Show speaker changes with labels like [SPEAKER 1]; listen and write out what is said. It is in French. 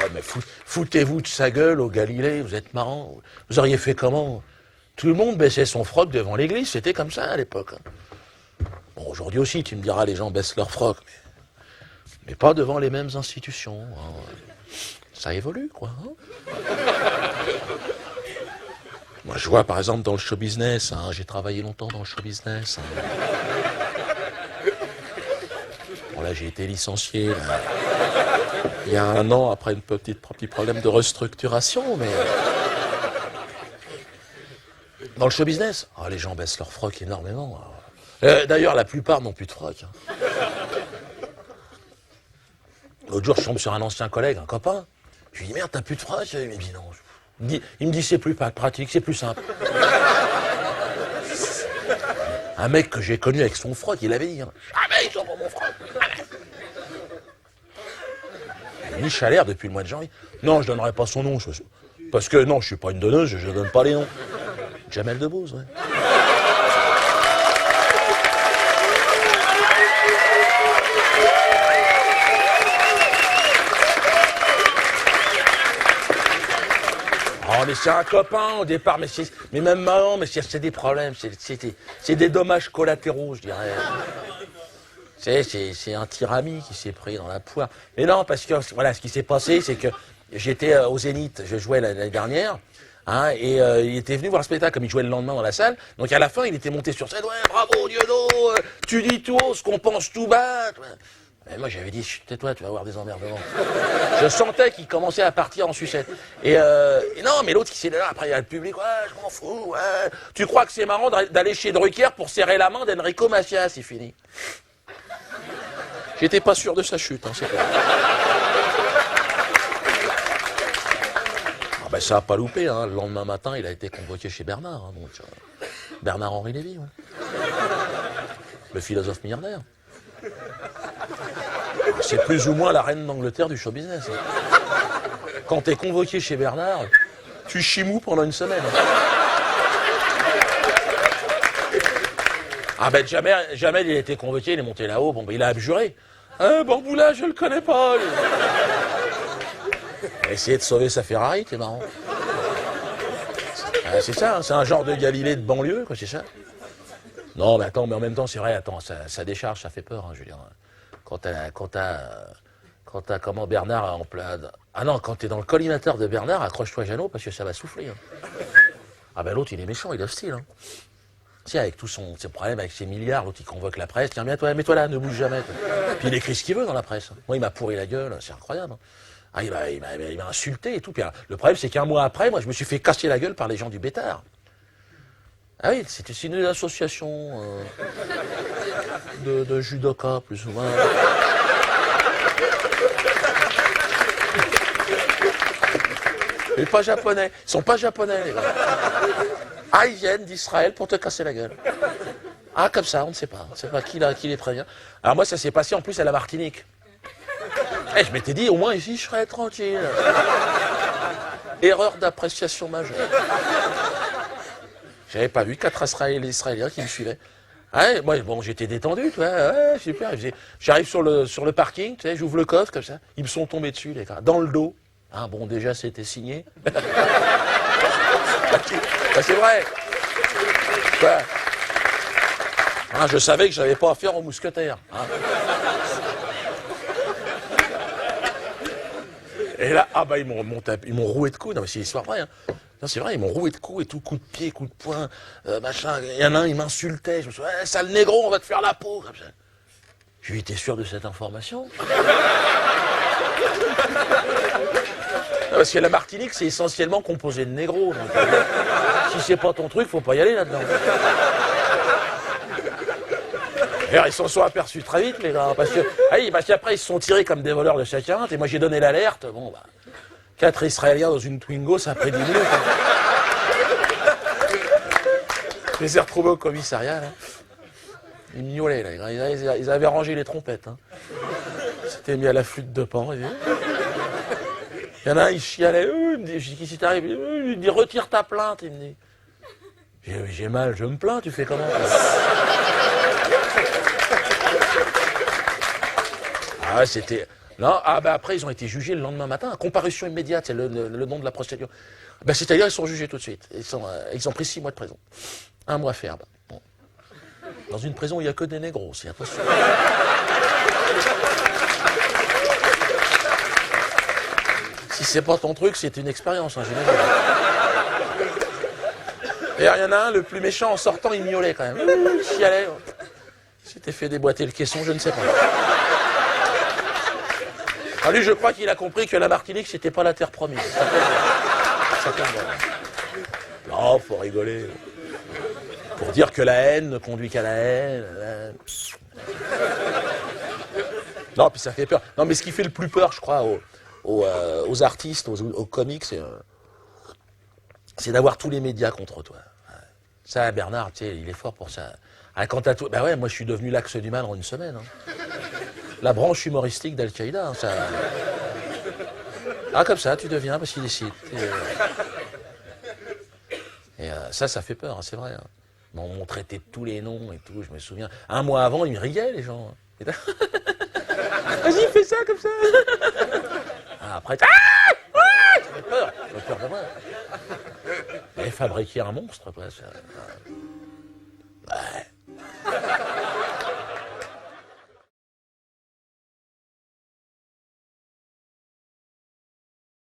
[SPEAKER 1] Ouais, mais foutez-vous de sa gueule au Galilée, vous êtes marrant. Vous auriez fait comment? Tout le monde baissait son froc devant l'église, c'était comme ça à l'époque. Bon, aujourd'hui aussi, tu me diras, les gens baissent leur froc, mais pas devant les mêmes institutions. Hein. Ça évolue, quoi. Hein. Moi, je vois, par exemple, dans le show business, hein, j'ai travaillé longtemps dans le show business. Hein. Bon, là, j'ai été licencié, là. Il y a 1 an, après un petit problème de restructuration, mais... Dans le show business, oh, les gens baissent leur froc énormément. D'ailleurs, la plupart n'ont plus de froc. Hein. L'autre jour, je tombe sur un ancien collègue, un copain. Je lui dis, merde, t'as plus de froc? Il me dit, non. Il me dit, c'est plus pratique, c'est plus simple. Un mec que j'ai connu avec son froc, il avait dit, hein, jamais ils auront mon froc. Mich a l'air depuis le mois de janvier. Non, je donnerai pas son nom. Parce que non, je suis pas une donneuse, je donne pas les noms. Jamel Debbouze, ouais. Oh, mais c'est un copain au départ, mais même marrant, mais c'est des problèmes, c'est des dommages collatéraux, je dirais. C'est un tirami qui s'est pris dans la poire. Mais non, parce que voilà, ce qui s'est passé, c'est que j'étais au Zénith, je jouais l'année dernière, hein, et il était venu voir le spectacle, comme il jouait le lendemain dans la salle. Donc à la fin, il était monté sur scène, ouais, bravo Diodo, tu dis tout haut ce qu'on pense tout bas. Mais moi j'avais dit, tais-toi, tu vas avoir des emmerdements. Je sentais qu'il commençait à partir en sucette. Et non, mais l'autre qui s'est là, après il y a le public, ouais, je m'en fous, ouais. Tu crois que c'est marrant d'aller chez Drucker pour serrer la main d'Enrico Macias, c'est fini. J'étais pas sûr de sa chute, hein, c'est clair. Ah ben, ça n'a pas loupé, hein. Le lendemain matin, il a été convoqué chez Bernard. Hein, donc, Bernard-Henri Lévy, ouais. Le philosophe milliardaire. C'est plus ou moins la reine d'Angleterre du show business. Hein. Quand t'es convoqué chez Bernard, tu chimous pendant une semaine. Ah ben jamais il a été convoqué, il est monté là-haut, bon ben il a abjuré. Bamboula, je le connais pas. Lui. Il a essayé de sauver sa Ferrari, c'est marrant. C'est ça, hein, c'est un genre de Galilée de banlieue, quoi, c'est ça. Non, mais attends, mais en même temps, c'est vrai, attends, ça décharge, ça fait peur, hein, je veux dire. Quand t'as comment Bernard en plein... Ah non, quand t'es dans le collimateur de Bernard, accroche-toi Jeannot, parce que ça va souffler. Hein. Ah ben l'autre, il est méchant, il a style. Hein. Tu sais, avec tous ses problèmes, avec ses milliards, l'autre il convoque la presse, tiens, toi, mets-toi là, ne bouge jamais. Toi. Puis il écrit ce qu'il veut dans la presse. Moi, il m'a pourri la gueule, c'est incroyable. Ah, il m'a insulté et tout. Puis, le problème, c'est qu'un mois après, moi, je me suis fait casser la gueule par les gens du Bétard. Ah oui, c'était une association de judoka, plus ou moins. Mais pas japonais. Ils sont pas japonais, les gars. Ah, ils viennent d'Israël pour te casser la gueule. Ah, comme ça, on ne sait pas. On ne sait pas qui les prévient. Alors moi, ça s'est passé en plus à la Martinique. Eh, je m'étais dit, au moins ici, je serais tranquille. Erreur d'appréciation majeure. J'avais pas vu 4 Israéliens qui me suivaient. Ouais, moi, bon, j'étais détendu, tu vois. Ouais, super. J'arrive sur le parking, tu sais, j'ouvre le coffre comme ça. Ils me sont tombés dessus, les gars, dans le dos. Ah bon, déjà, c'était signé. C'est vrai. Ouais. Ah, je savais que je n'avais pas affaire aux mousquetaires. Hein. Et là, ah bah ils m'ont roué de coups. Non mais c'est l'histoire vraie. Hein. Non, c'est vrai, ils m'ont roué de coups et tout, coup de pied, coup de poing, machin. Il y en a un, il m'insultait. Je me suis dit, ouais, sale négro, on va te faire la peau. Comme ça. J'ai été sûr de cette information. Non, parce que la Martinique, c'est essentiellement composé de négros. Donc, si c'est pas ton truc, faut pas y aller là-dedans. D'ailleurs, ils s'en sont aperçus très vite, les gars, parce qu'après, ils se sont tirés comme des voleurs de chacun, et moi, j'ai donné l'alerte. Bon, bah, 4 Israéliens dans une Twingo, ça a pris 10 minutes. Je les ai retrouvés au commissariat, là. Ils miaulaient, là. Ils avaient rangé les trompettes. Hein. Ils s'étaient mis à la flûte de Pan. Il y en a un, il chialait. Il me dit, je dis, qu'est-ce qui t'arrive? Il me dit, retire ta plainte. Il me dit, j'ai mal, je me plains, tu fais comment? Ah, c'était... Non, ah bah après, ils ont été jugés le lendemain matin. Comparution immédiate, c'est le nom de la procédure. Ben, c'est-à-dire, ils sont jugés tout de suite. Ils ont pris 6 mois de prison. 1 mois ferme. Bon. Dans une prison où il n'y a que des négros aussi, attention. Si c'est pas ton truc, c'est une expérience, hein, j'imagine. Et il y en a un, le plus méchant, en sortant, il miaulait quand même. Il chialait. S'était fait déboîter le caisson, je ne sais pas. Ah, lui, je crois qu'il a compris que la Martinique, c'était pas la terre promise. Non, faut rigoler. Pour dire que la haine ne conduit qu'à la haine. Non, puis ça fait peur. Non, mais ce qui fait le plus peur, je crois, aux artistes, aux comiques, c'est d'avoir tous les médias contre toi. Ça, Bernard, tu sais, il est fort pour ça. Ah, quant à toi, bah ouais, moi je suis devenu l'axe du mal en une semaine. Hein. La branche humoristique d'Al-Qaïda, hein, ça. Ah, comme ça, tu deviens, parce qu'il décide. Et ça fait peur, hein, c'est vrai. Hein. On traitait de tous les noms et tout, je me souviens. Un mois avant, ils me riaient, les gens. Vas-y, fais ça, comme ça. Ah, après, ça fait peur de moi. J'avais fabriqué un monstre, quoi. Ça.